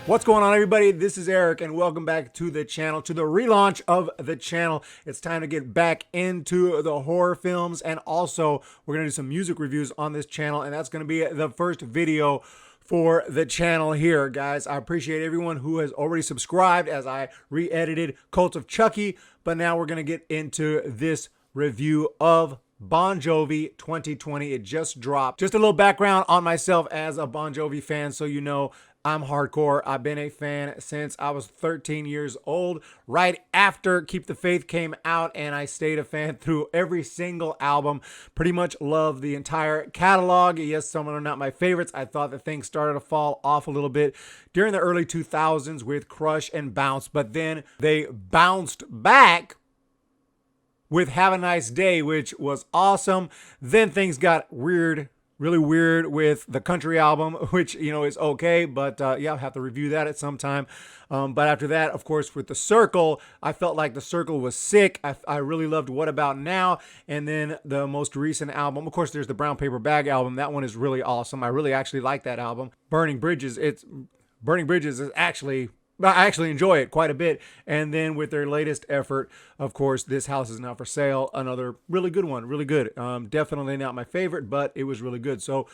What's going on, everybody? This is Eric, and welcome back to the channel, to the relaunch of the channel. It's time to get back into the horror films, and also we're going to do some music reviews on this channel, and that's going to be the first video for the channel here, guys. I appreciate everyone who has already subscribed as I re-edited Cult of Chucky, but now we're going to get into this review of Bon Jovi 2020. It just dropped. Just a little background on myself as a Bon Jovi fan, so you know I'm hardcore. I've been a fan since I was 13 years old, right after Keep the Faith came out, and I stayed a fan through every single album. Pretty much love the entire catalog. Yes, some are not my favorites. I thought that things started to fall off a little bit during the early 2000s with Crush and Bounce, but then they bounced back with Have a Nice Day, which was awesome. Then things got weird, really weird with the country album, which, you know, is okay, but yeah, I'll have to review that at some time. But after that, of course, with The Circle, I felt like The Circle was sick. I really loved What About Now? And then the most recent album, of course, there's the Brown Paper Bag album. That one is really awesome. I really actually like that album. Burning Bridges is actually, I actually enjoy it quite a bit. And then with their latest effort, of course, This House Is Not For Sale, another really good one, really good. Definitely not my favorite, but it was really good. So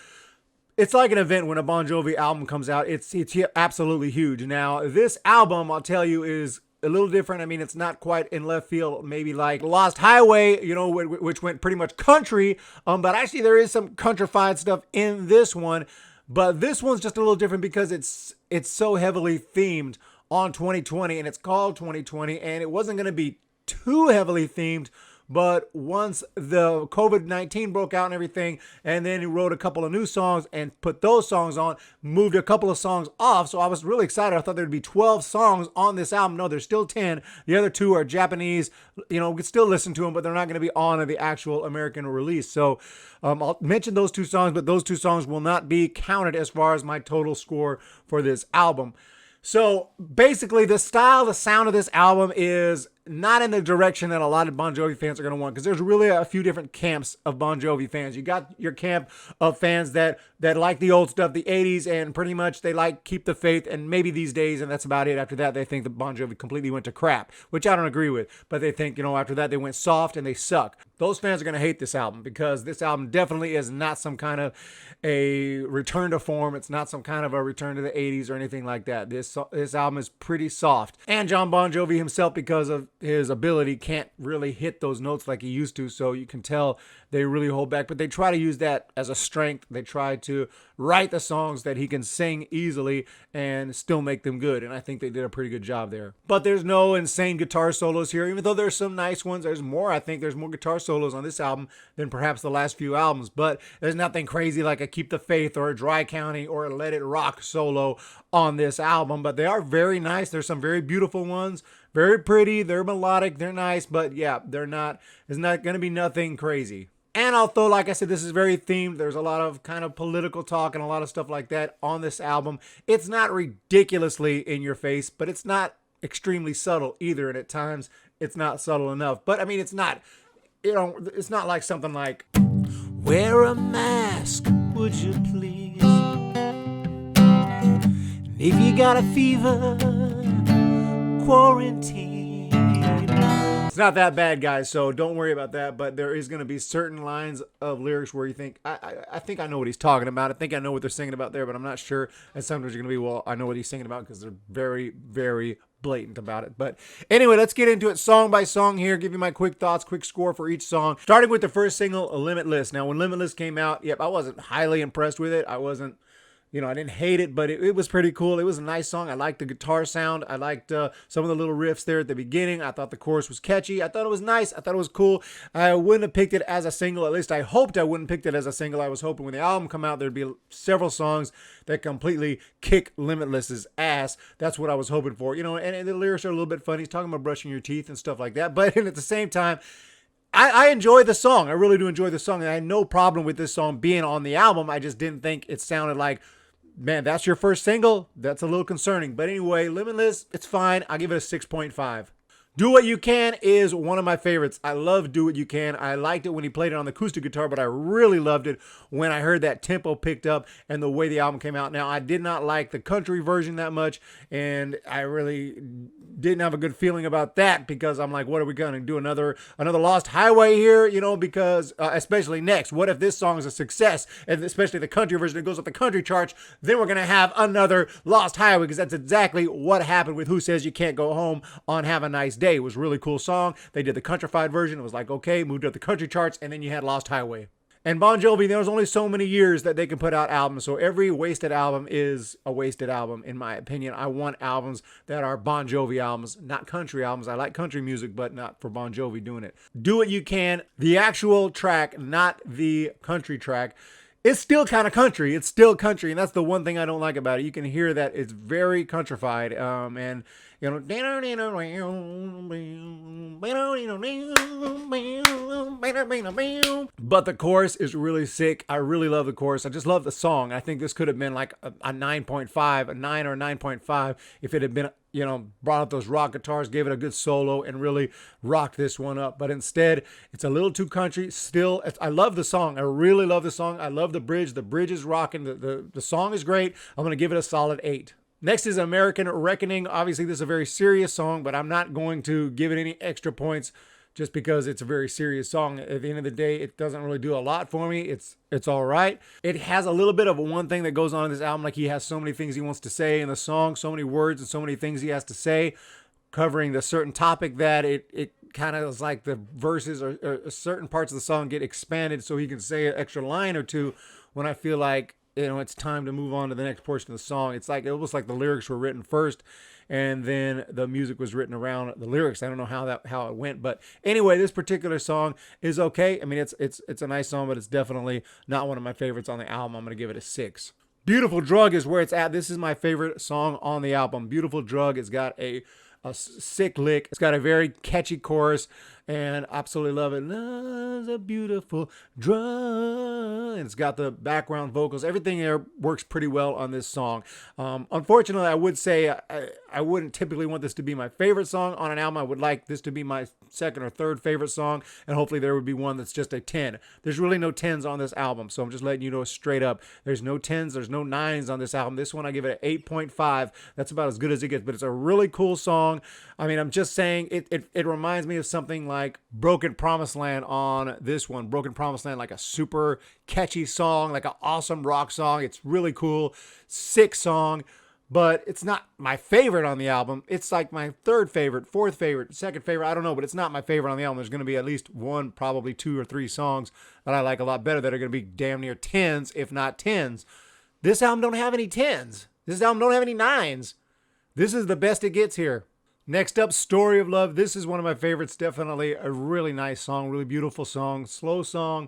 it's like an event when a Bon Jovi album comes out. It's absolutely huge. Now, this album, I'll tell you, is a little different. I mean, it's not quite in left field, maybe like Lost Highway, you know, which went pretty much country. But actually, there is some countrified stuff in this one. But this one's just a little different because it's so heavily themed on 2020, and it's called 2020, and it wasn't going to be too heavily themed, but once the COVID-19 broke out and everything, and then he wrote a couple of new songs and put those songs on, moved a couple of songs off, so I was really excited. I thought there'd be 12 songs on this album. No, there's still 10. The other 2 are Japanese. You know, we can still listen to them, but they're not going to be on the actual American release. So I'll mention those 2 songs, but those 2 songs will not be counted as far as my total score for this album. So basically, the style, the sound of this album is not in the direction that a lot of Bon Jovi fans are going to want, because there's really a few different camps of Bon Jovi fans. You got your camp of fans that like the old stuff, the 80s, and pretty much they like Keep the Faith and maybe These Days, and that's about it. After that, they think that Bon Jovi completely went to crap, which I don't agree with. But they think, you know, after that, they went soft and they suck. Those fans are going to hate this album, because this album definitely is not some kind of a return to form. It's not some kind of a return to the 80s or anything like that. This album is pretty soft. And John Bon Jovi himself, because of his ability, can't really hit those notes like he used to, so you can tell they really hold back, but they try to use that as a strength. They try to write the songs that he can sing easily and still make them good, and I think they did a pretty good job there. But there's no insane guitar solos here, even though there's some nice ones. There's more. I think there's more guitar solos on this album than perhaps the last few albums, but there's nothing crazy like a Keep the Faith or a Dry County or a Let It Rock solo on this album, but they are very nice. There's some very beautiful ones, very pretty, they're melodic, they're nice, but yeah, it's not going to be nothing crazy. And although, like I said, this is very themed, there's a lot of kind of political talk and a lot of stuff like that on this album. It's not ridiculously in your face, but it's not extremely subtle either, and at times it's not subtle enough. But I mean, it's not, you know, it's not like something like, wear a mask, would you please? And if you got a fever, quarantine. It's not that bad, guys, so don't worry about that, but there is going to be certain lines of lyrics where you think, I think I know what he's talking about. I think I know what they're singing about there, but I'm not sure. And sometimes you're going to be, well, I know what he's singing about, because they're very, very blatant about it. But anyway, let's get into it song by song here, give you my quick thoughts, quick score for each song. Starting with the first single, Limitless. Now, when Limitless came out, yep, I wasn't highly impressed with it. I wasn't, you know, I didn't hate it, but it was pretty cool. It was a nice song. I liked the guitar sound. I liked some of the little riffs there at the beginning. I thought the chorus was catchy. I thought it was nice. I thought it was cool. I wouldn't have picked it as a single. At least I hoped I wouldn't have picked it as a single. I was hoping when the album come out, there'd be several songs that completely kick Limitless's ass. That's what I was hoping for. You know, and the lyrics are a little bit funny. He's talking about brushing your teeth and stuff like that. But at the same time, I enjoy the song. I really do enjoy the song. And I had no problem with this song being on the album. I just didn't think it sounded like, man, that's your first single? That's a little concerning. But anyway, Limitless, it's fine. I'll give it a 6.5. Do What You Can is one of my favorites. I love Do What You Can. I liked it when he played it on the acoustic guitar, but I really loved it when I heard that tempo picked up and the way the album came out. Now, I did not like the country version that much, and I really didn't have a good feeling about that because I'm like, what are we going to do? Another Lost Highway here? You know, because especially next, what if this song is a success, and especially the country version, it goes up the country charts, then we're going to have another Lost Highway, because that's exactly what happened with Who Says You Can't Go Home on Have a Nice Day. It was a really cool song. They did the countrified version. It was like, okay, moved up the country charts, and then you had Lost Highway. And Bon Jovi, there's only so many years that they can put out albums, so every wasted album is a wasted album, in my opinion. I want albums that are Bon Jovi albums, not country albums. I like country music, but not for Bon Jovi doing it. Do What You Can, the actual track, not the country track, it's still kind of country. It's still country, and that's the one thing I don't like about it. You can hear that it's very countrified, and you know, but the chorus is really sick. I really love the chorus. I just love the song. I think this could have been like a 9.5, a 9 or a 9.5 if it had been, you know, brought up those rock guitars, gave it a good solo, and really rocked this one up. But instead, it's a little too country. Still, I love the song. I really love the song. I love the bridge. The bridge is rocking. The song is great. I'm going to give it a solid 8. Next is American Reckoning. Obviously, this is a very serious song, but I'm not going to give it any extra points just because it's a very serious song. At the end of the day, it doesn't really do a lot for me. It's all right. It has a little bit of one thing that goes on in this album. Like, he has so many things he wants to say in the song, so many words and so many things he has to say, covering the certain topic that it kind of is like the verses or certain parts of the song get expanded so he can say an extra line or two when I feel like, you know, it's time to move on to the next portion of the song. It's like almost like the lyrics were written first and then the music was written around the lyrics. I don't know how it went, but anyway, this particular song is okay. I mean, it's a nice song, but it's definitely not one of my favorites on the album. I'm going to give it a 6. Beautiful Drug is where it's at. This is my favorite song on the album. Beautiful Drug. It's got a sick lick. It's got a very catchy chorus, and absolutely love it. Love's a beautiful drug. And it's got the background vocals. Everything there works pretty well on this song. Unfortunately, I would say I wouldn't typically want this to be my favorite song on an album. I would like this to be my second or third favorite song, and hopefully there would be one that's just a 10. There's really no 10s on this album, so I'm just letting you know straight up. There's no 10s, there's no 9s on this album. This one I give it an 8.5. That's about as good as it gets, but it's a really cool song. I mean, I'm just saying it reminds me of something like Broken Promised Land on this one. Broken Promised Land, like a super catchy song, like an awesome rock song. It's really cool, sick song, but it's not my favorite on the album. It's like my third favorite, fourth favorite, second favorite. I don't know, but it's not my favorite on the album. There's going to be at least one, probably 2 or 3 songs that I like a lot better that are going to be damn near 10s, if not 10s. This album don't have any 10s. This album don't have any 9s. This is the best it gets here. Next up, Story of Love. This is one of my favorites. Definitely a really nice song, really beautiful song, slow song.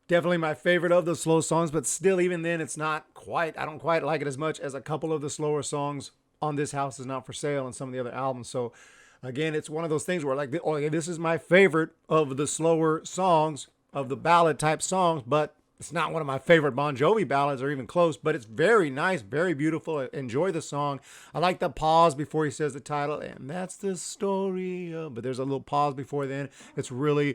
Definitely my favorite of the slow songs, but still, even then, it's not quite, I don't quite like it as much as a couple of the slower songs on This House Is Not For Sale and some of the other albums. So again, it's one of those things where like, oh, yeah, this is my favorite of the slower songs, of the ballad type songs, but it's not one of my favorite Bon Jovi ballads or even close, but it's very nice, very beautiful. I enjoy the song. I like the pause before he says the title, and that's the story of, but there's a little pause before then. It really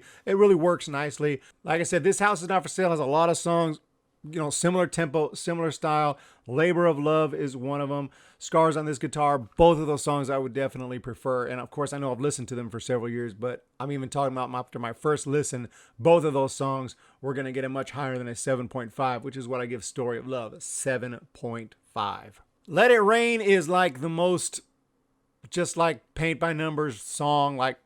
works nicely. Like I said, This House Is Not For Sale has a lot of songs, you know, similar tempo, similar style. Labor of Love is one of them. Scars on This Guitar, both of those songs I would definitely prefer. And of course, I know I've listened to them for several years, but I'm even talking about after my first listen, both of those songs were going to get a much higher than a 7.5, which is what I give Story of Love, 7.5. Let It Rain is like the most, just like Paint by Numbers song, like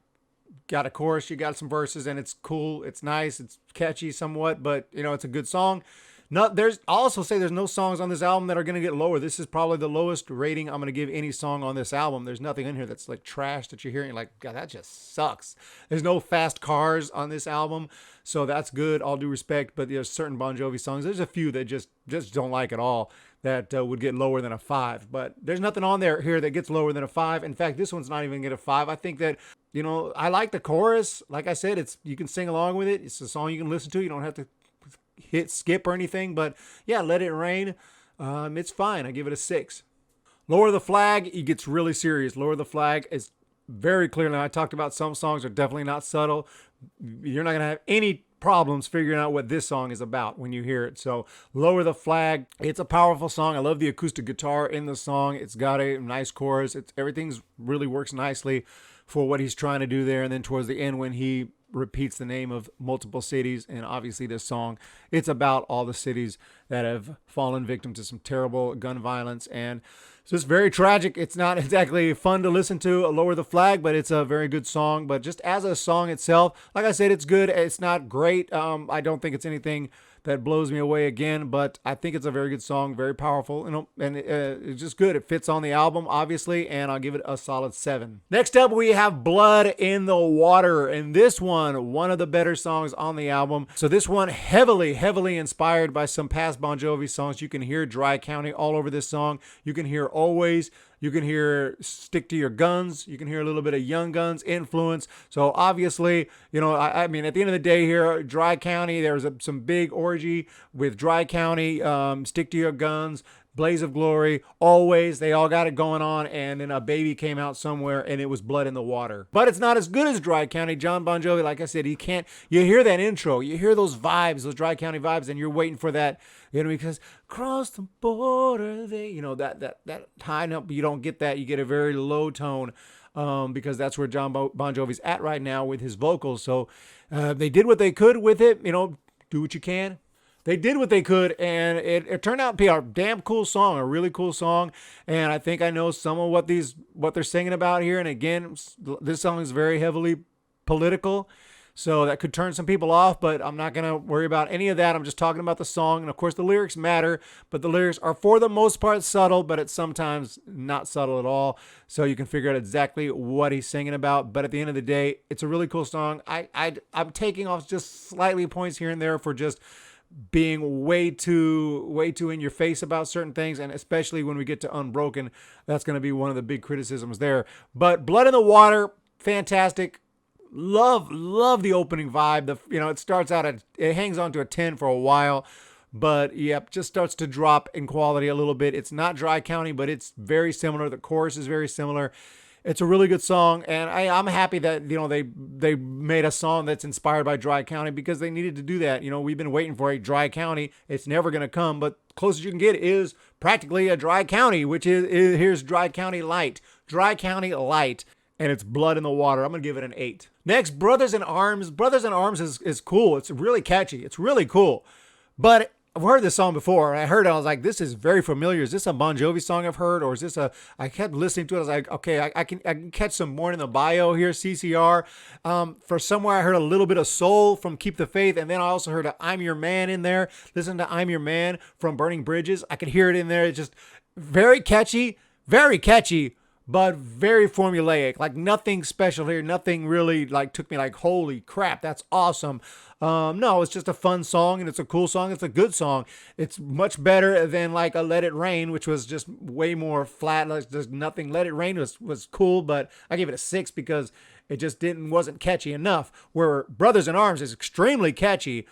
got a chorus, you got some verses, and it's cool, it's nice, it's catchy somewhat, but you know, it's a good song. I'll also say there's no songs on this album that are going to get lower. This is probably the lowest rating I'm going to give any song on this album. There's nothing in here that's like trash that you're hearing. You're like, God, that just sucks. There's no fast cars on this album, so that's good, all due respect. But there's certain Bon Jovi songs. There's a few that just don't like at all that would get lower than a 5. But there's nothing on there here that gets lower than a 5. In fact, this one's not even going to get a 5. I think that, you know, I like the chorus. Like I said, you can sing along with it. It's a song you can listen to. You don't have to hit skip or anything, but yeah, Let It Rain, it's fine. I give it a 6. Lower the Flag, it gets really serious. Lower the Flag is very clearly. I talked about some songs are definitely not subtle. You're not going to have any problems figuring out what this song is about when you hear it. So Lower the Flag, it's a powerful song. I love the acoustic guitar in the song. It's got a nice chorus. Everything's really works nicely for what he's trying to do there. And then towards the end when he repeats the name of multiple cities, and obviously this song, it's about all the cities that have fallen victim to some terrible gun violence, and it's just very tragic. It's not exactly fun to listen to, Lower the Flag, but it's a very good song. But just as a song itself, like I said, it's good. It's not great. I don't think it's anything that blows me away again, but I think it's a very good song, very powerful, and it's just good. It fits on the album, obviously, and I'll give it a solid 7. Next up, we have Blood in the Water, and this one of the better songs on the album. So this one heavily inspired by some past Bon Jovi songs. You can hear Dry County all over this song. You can hear Always. You can hear Stick to Your Guns. You can hear a little bit of Young Guns influence. So obviously, I mean, at the end of the day here, Dry County, there's some big orgy with Dry County, Stick to Your Guns, Blaze of Glory, Always. They all got it going on, and then a baby came out somewhere, and it was Blood in the Water. But it's not as good as Dry County. John Bon Jovi, like I said, you hear that intro, you hear those vibes, those Dry County vibes, and you're waiting for that, because cross the border, that high note, you don't get that. You get a very low tone, because that's where John Bon Jovi's at right now with his vocals. So they did what they could with it. Do what you can. They did what they could, and it turned out to be a damn cool song, a really cool song. And I think I know some of what they're singing about here. And again, this song is very heavily political, so that could turn some people off, but I'm not going to worry about any of that. I'm just talking about the song. And of course, the lyrics matter, but the lyrics are for the most part subtle, but it's sometimes not subtle at all. So you can figure out exactly what he's singing about. But at the end of the day, it's a really cool song. I'm taking off just slightly points here and there for just being way too in your face about certain things, and especially when we get to Unbroken, that's going to be one of the big criticisms there. But Blood in the Water, fantastic. Love the opening vibe. It starts out it hangs on to a 10 for a while, but yep, just starts to drop in quality a little bit. It's not Dry County, but it's very similar. The chorus is very similar. It's a really good song, and I'm happy that they made a song that's inspired by Dry County, because they needed to do that. We've been waiting for a Dry County. It's never going to come, but closest you can get is practically a Dry County, which is here's Dry County Light. Dry County Light, and it's Blood in the Water. I'm going to give it an 8. Next, Brothers in Arms. Brothers in Arms is cool. It's really catchy. It's really cool, but I've heard this song before. I was like, this is very familiar. Is this a Bon Jovi song I've heard? Or is this I kept listening to it. I was like, okay, I can catch some Born in the Bio here, CCR. For somewhere I heard a little bit of Soul from Keep the Faith. And then I also heard I'm Your Man in there. Listen to I'm Your Man from Burning Bridges. I could hear it in there. It's just very catchy, but very formulaic. Like nothing special here. Nothing really took me like, holy crap, that's awesome. No, it's just a fun song, and it's a cool song. It's a good song. It's much better than like a Let It Rain, which was just way more flat. Like there's nothing. Let It Rain was cool, but I gave it a 6 because it just wasn't catchy enough. Where Brothers in Arms is extremely catchy,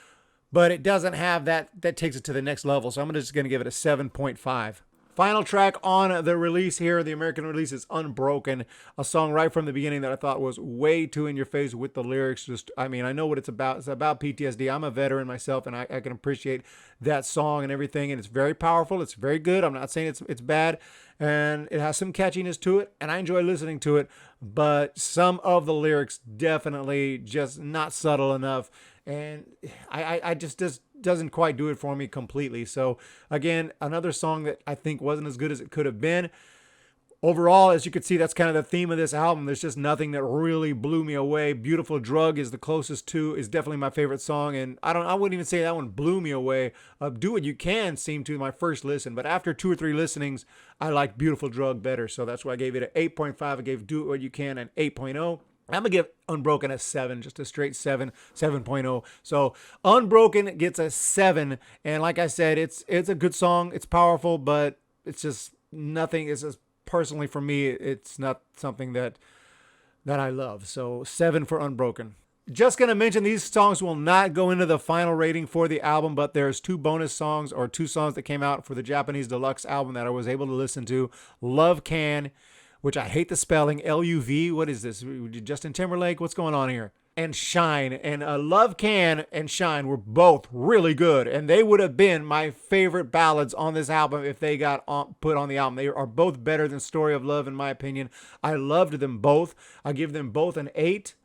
but it doesn't have that takes it to the next level. So I'm just going to give it a 7.5. Final track on the release here, the American release, is Unbroken, a song right from the beginning that I thought was way too in your face with the lyrics. I know what it's about. It's about PTSD. I'm a veteran myself, and I can appreciate that song and everything, and it's very powerful. It's very good. I'm not saying it's bad, and it has some catchiness to it, and I enjoy listening to it, but some of the lyrics definitely just not subtle enough, and I just doesn't quite do it for me completely. So again, another song that I think wasn't as good as it could have been. Overall, as you can see, that's kind of the theme of this album. There's just nothing that really blew me away. Beautiful Drug is the closest to, is definitely my favorite song, and I wouldn't even say that one blew me away. Do What You Can seemed to my first listen, but after 2 or 3 listenings, I liked Beautiful Drug better. So that's why I gave it an 8.5. I gave Do What You Can an 8.0. I'm going to give Unbroken a 7, just a straight 7.0. So Unbroken gets a 7. And like I said, it's a good song. It's powerful, but it's just nothing. It's just personally for me, it's not something that I love. So 7 for Unbroken. Just going to mention these songs will not go into the final rating for the album, but there's 2 bonus songs or 2 songs that came out for the Japanese deluxe album that I was able to listen to. Luv Can, which I hate the spelling, Luv. What is this? Justin Timberlake? What's going on here? And Shine. And Luv Can and Shine were both really good. And they would have been my favorite ballads on this album if they got put on the album. They are both better than Story of Love, in my opinion. I loved them both. I give them both an 8.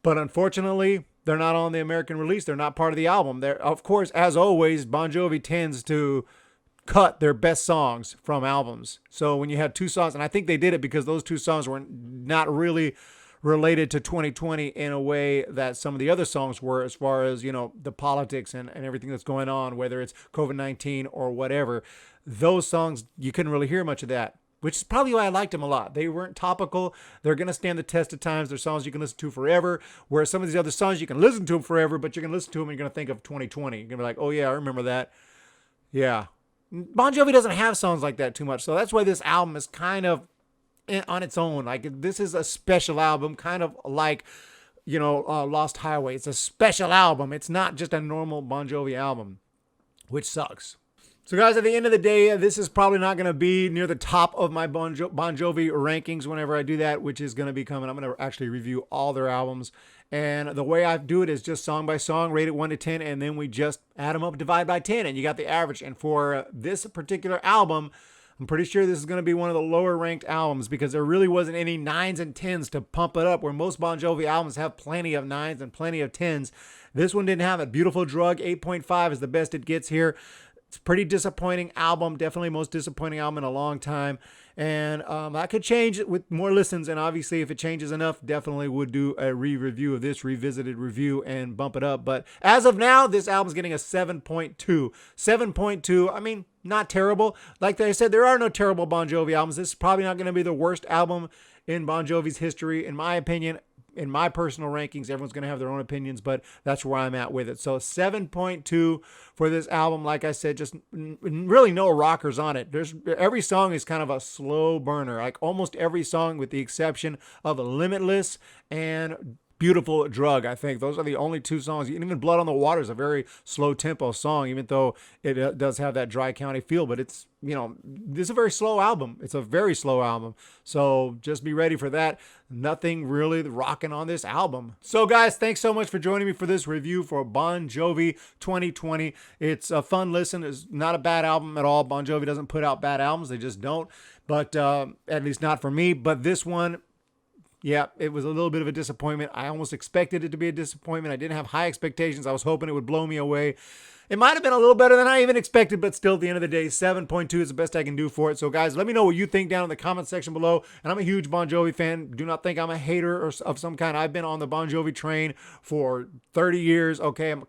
But unfortunately, they're not on the American release. They're not part of the album. They're, of course, as always, Bon Jovi tends to cut their best songs from albums. So when you had two songs, and I think they did it because those two songs were not really related to 2020 in a way that some of the other songs were, as far as, you know, the politics and everything that's going on, whether it's COVID-19 or whatever. Those songs, you couldn't really hear much of that, which is probably why I liked them a lot. They weren't topical. They're going to stand the test of times. They're songs you can listen to forever, whereas some of these other songs, you can listen to them forever, but you're going to listen to them and you're going to think of 2020. You're going to be like, oh yeah, I remember that. Yeah. Bon Jovi doesn't have songs like that too much, so that's why this album is kind of on its own. Like, this is a special album, kind of like, you know, Lost Highway. It's a special album. It's not just a normal Bon Jovi album, which sucks. So guys, at the end of the day, this is probably not going to be near the top of my Bon Jovi rankings whenever I do that, which is going to be coming. I'm going to actually review all their albums. And the way I do it is just song by song, rate it 1 to 10, and then we just add them up, divide by 10, and you got the average. And for this particular album, I'm pretty sure this is going to be one of the lower ranked albums because there really wasn't any 9s and 10s to pump it up, where most Bon Jovi albums have plenty of 9s and plenty of 10s. This one didn't have it. Beautiful Drug, 8.5 is the best it gets here. It's a pretty disappointing album, definitely most disappointing album in a long time. And that could change with more listens, and obviously if it changes enough, definitely would do a re-review of this, revisited review, and bump it up. But as of now, this album's getting a 7.2. 7.2, I mean, not terrible. Like I said, there are no terrible Bon Jovi albums. This is probably not going to be the worst album in Bon Jovi's history, in my opinion. In my personal rankings, everyone's going to have their own opinions, but that's where I'm at with it. So 7.2 for this album. Like I said, just really no rockers on it. Every song is kind of a slow burner, like almost every song with the exception of Limitless and Beautiful Drug. I think those are the only two songs. Even Blood on the Water is a very slow tempo song, even though it does have that Dry County feel, but it's, you know, this is a very slow album. It's a very slow album. So just be ready for that. Nothing really rocking on this album. So guys, thanks so much for joining me for this review for Bon Jovi 2020. It's a fun listen. It's not a bad album at all. Bon Jovi doesn't put out bad albums. They just don't. But at least not for me. But this one, yeah, it was a little bit of a disappointment. I almost expected it to be a disappointment. I didn't have high expectations. I was hoping it would blow me away. It might have been a little better than I even expected, but still, at the end of the day, 7.2 is the best I can do for it. So, guys, let me know what you think down in the comment section below. And I'm a huge Bon Jovi fan. Do not think I'm a hater of some kind. I've been on the Bon Jovi train for 30 years. Okay, I'm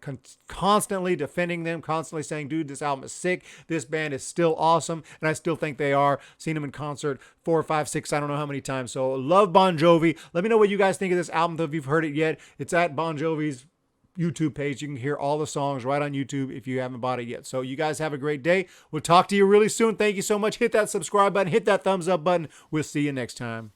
constantly defending them, constantly saying, dude, this album is sick. This band is still awesome, and I still think they are. Seen them in concert 4, 5, 6, I don't know how many times. So, love Bon Jovi. Let me know what you guys think of this album, if you've heard it yet. It's at Bon Jovi's YouTube page. You can hear all the songs right on YouTube if you haven't bought it yet. So you guys have a great day. We'll talk to you really soon. Thank you so much. Hit that subscribe button. Hit that thumbs up button. We'll see you next time.